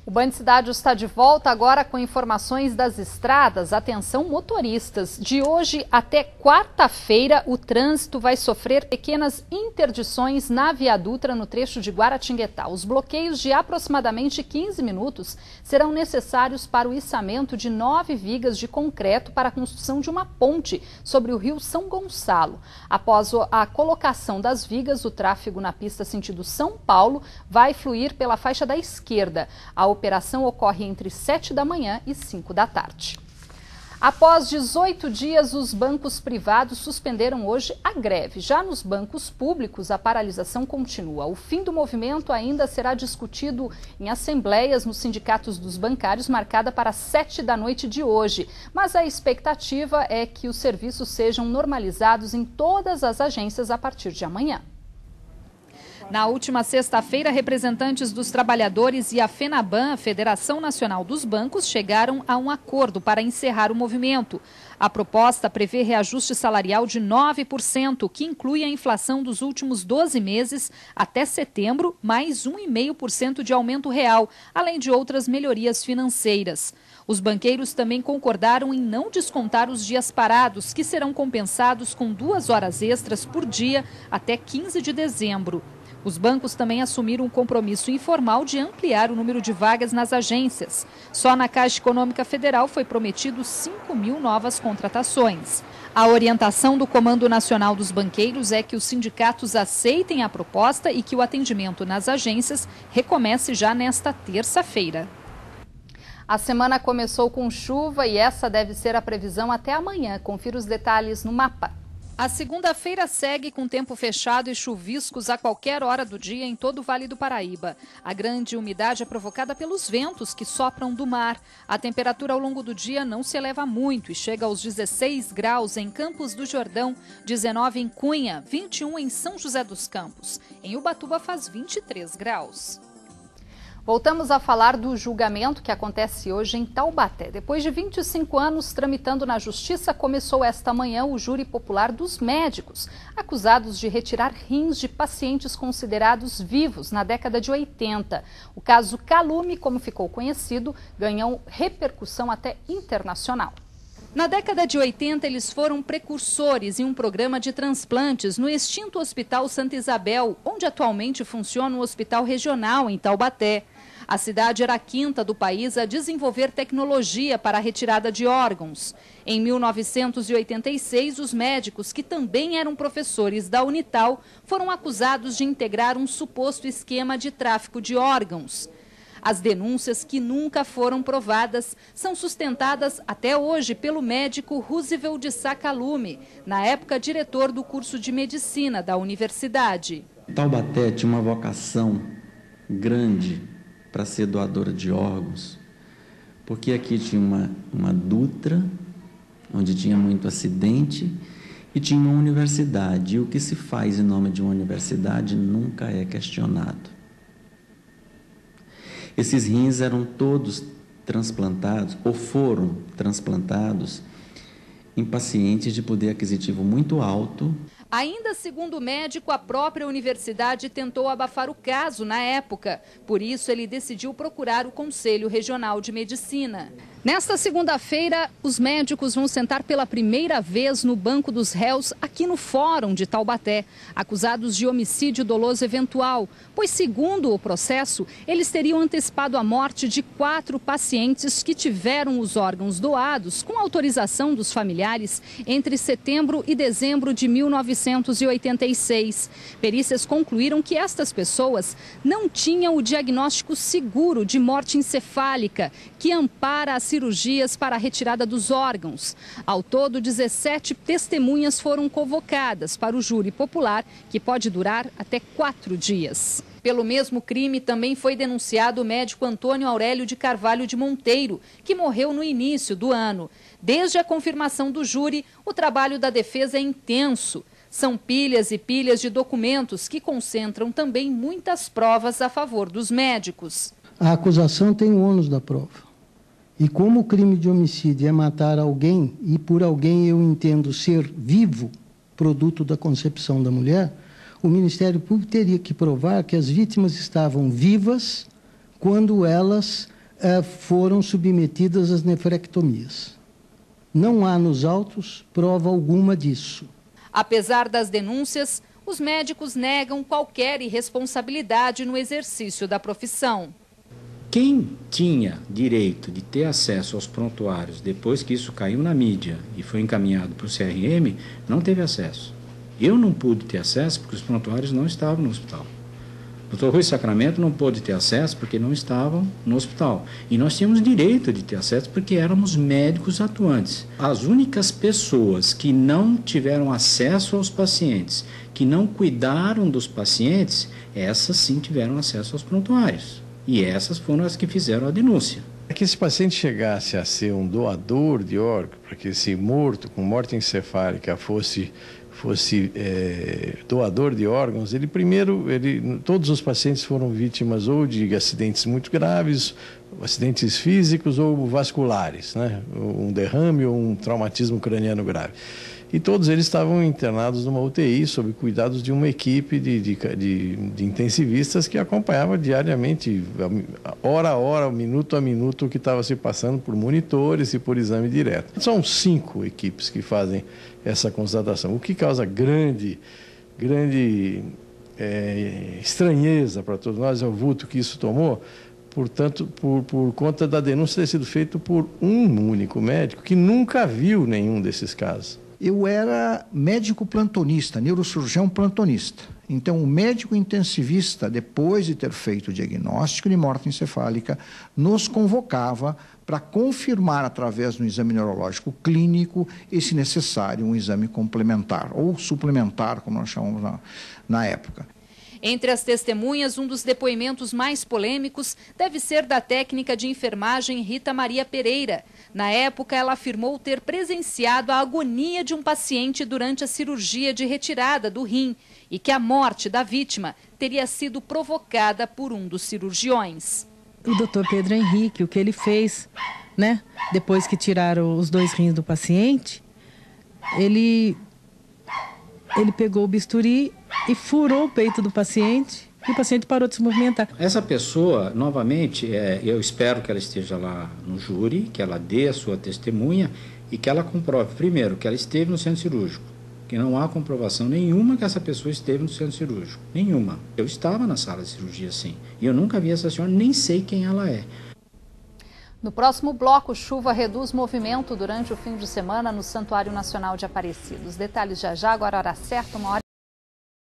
O Band Cidade está de volta agora com informações das estradas. Atenção, motoristas. De hoje até quarta-feira, o trânsito vai sofrer pequenas interdições na Via Dutra, no trecho de Guaratinguetá. Os bloqueios de aproximadamente 15 minutos serão necessários para o içamento de 9 vigas de concreto para a construção de uma ponte sobre o rio São Gonçalo. Após a colocação das vigas, o tráfego na pista sentido São Paulo vai fluir pela faixa da esquerda. A operação ocorre entre 7 da manhã e 5 da tarde. Após 18 dias, os bancos privados suspenderam hoje a greve. Já nos bancos públicos, a paralisação continua. O fim do movimento ainda será discutido em assembleias nos sindicatos dos bancários, marcada para 7 da noite de hoje. Mas a expectativa é que os serviços sejam normalizados em todas as agências a partir de amanhã. Na última sexta-feira, representantes dos trabalhadores e a FENABAN, a Federação Nacional dos Bancos, chegaram a um acordo para encerrar o movimento. A proposta prevê reajuste salarial de 9%, que inclui a inflação dos últimos 12 meses até setembro, mais 1,5% de aumento real, além de outras melhorias financeiras. Os banqueiros também concordaram em não descontar os dias parados, que serão compensados com 2 horas extras por dia até 15 de dezembro. Os bancos também assumiram um compromisso informal de ampliar o número de vagas nas agências. Só na Caixa Econômica Federal foi prometido 5.000 novas contratações. A orientação do Comando Nacional dos Banqueiros é que os sindicatos aceitem a proposta e que o atendimento nas agências recomece já nesta terça-feira. A semana começou com chuva e essa deve ser a previsão até amanhã. Confira os detalhes no mapa. A segunda-feira segue com tempo fechado e chuviscos a qualquer hora do dia em todo o Vale do Paraíba. A grande umidade é provocada pelos ventos que sopram do mar. A temperatura ao longo do dia não se eleva muito e chega aos 16 graus em Campos do Jordão, 19 em Cunha, 21 em São José dos Campos. Em Ubatuba faz 23 graus. Voltamos a falar do julgamento que acontece hoje em Taubaté. Depois de 25 anos tramitando na Justiça, começou esta manhã o júri popular dos médicos, acusados de retirar rins de pacientes considerados vivos na década de 80. O caso Calume, como ficou conhecido, ganhou repercussão até internacional. Na década de 80, eles foram precursores em um programa de transplantes no extinto Hospital Santa Isabel, onde atualmente funciona um hospital regional em Taubaté. A cidade era a 5ª do país a desenvolver tecnologia para a retirada de órgãos. Em 1986, os médicos, que também eram professores da Unital, foram acusados de integrar um suposto esquema de tráfico de órgãos. As denúncias, que nunca foram provadas, são sustentadas até hoje pelo médico Roosevelt de Sá Calume, na época diretor do curso de medicina da universidade. Taubaté tinha uma vocação grande para ser doadora de órgãos, porque aqui tinha uma Dutra, onde tinha muito acidente, e tinha uma universidade. E o que se faz em nome de uma universidade nunca é questionado. Esses rins eram todos transplantados, ou foram transplantados, em pacientes de poder aquisitivo muito alto. Ainda segundo o médico, a própria universidade tentou abafar o caso na época. Por isso, ele decidiu procurar o Conselho Regional de Medicina. Nesta segunda-feira, os médicos vão sentar pela primeira vez no banco dos réus aqui no Fórum de Taubaté, acusados de homicídio doloso eventual, pois, segundo o processo, eles teriam antecipado a morte de 4 pacientes que tiveram os órgãos doados com autorização dos familiares entre setembro e dezembro de 1986. Perícias concluíram que estas pessoas não tinham o diagnóstico seguro de morte encefálica, que ampara as cirurgias para a retirada dos órgãos. Ao todo, 17 testemunhas foram convocadas para o júri popular, que pode durar até 4 dias. Pelo mesmo crime, também foi denunciado o médico Antônio Aurélio de Carvalho de Monteiro, que morreu no início do ano. Desde a confirmação do júri, o trabalho da defesa é intenso. São pilhas e pilhas de documentos que concentram também muitas provas a favor dos médicos. A acusação tem o ônus da prova. E como o crime de homicídio é matar alguém, e por alguém eu entendo ser vivo, produto da concepção da mulher, o Ministério Público teria que provar que as vítimas estavam vivas quando elas foram submetidas às nefrectomias. Não há nos autos prova alguma disso. Apesar das denúncias, os médicos negam qualquer irresponsabilidade no exercício da profissão. Quem tinha direito de ter acesso aos prontuários depois que isso caiu na mídia e foi encaminhado para o CRM, não teve acesso. Eu não pude ter acesso porque os prontuários não estavam no hospital. O Dr. Rui Sacramento não pôde ter acesso porque não estavam no hospital. E nós tínhamos direito de ter acesso porque éramos médicos atuantes. As únicas pessoas que não tiveram acesso aos pacientes, que não cuidaram dos pacientes, essas sim tiveram acesso aos prontuários. E essas foram as que fizeram a denúncia. Para que esse paciente chegasse a ser um doador de órgãos, para que esse morto com morte encefálica fosse doador de órgãos, todos os pacientes foram vítimas ou de acidentes muito graves, acidentes físicos ou vasculares, né? Um derrame ou um traumatismo craniano grave. E todos eles estavam internados numa UTI, sob cuidados de uma equipe de intensivistas que acompanhava diariamente, hora a hora, minuto a minuto, o que estava se passando por monitores e por exame direto. São 5 equipes que fazem essa constatação, o que causa grande estranheza para todos nós, é o vulto que isso tomou, portanto, por conta da denúncia ter sido feita por um único médico que nunca viu nenhum desses casos. Eu era médico plantonista, neurocirurgião plantonista. Então, o médico intensivista, depois de ter feito o diagnóstico de morte encefálica, nos convocava para confirmar, através de um exame neurológico clínico, e, se necessário, um exame complementar, ou suplementar, como nós chamamos na época. Entre as testemunhas, um dos depoimentos mais polêmicos deve ser da técnica de enfermagem Rita Maria Pereira. Na época, ela afirmou ter presenciado a agonia de um paciente durante a cirurgia de retirada do rim e que a morte da vítima teria sido provocada por um dos cirurgiões. O doutor Pedro Henrique, o que ele fez, né, depois que tiraram os 2 rins do paciente, ele pegou o bisturi e furou o peito do paciente e o paciente parou de se movimentar. Essa pessoa, novamente, eu espero que ela esteja lá no júri, que ela dê a sua testemunha e que ela comprove, primeiro, que ela esteve no centro cirúrgico, que não há comprovação nenhuma que essa pessoa esteve no centro cirúrgico, nenhuma. Eu estava na sala de cirurgia, sim, e eu nunca vi essa senhora, nem sei quem ela é. No próximo bloco, chuva reduz movimento durante o fim de semana no Santuário Nacional de Aparecidos. Detalhes já, agora hora certa, 1h.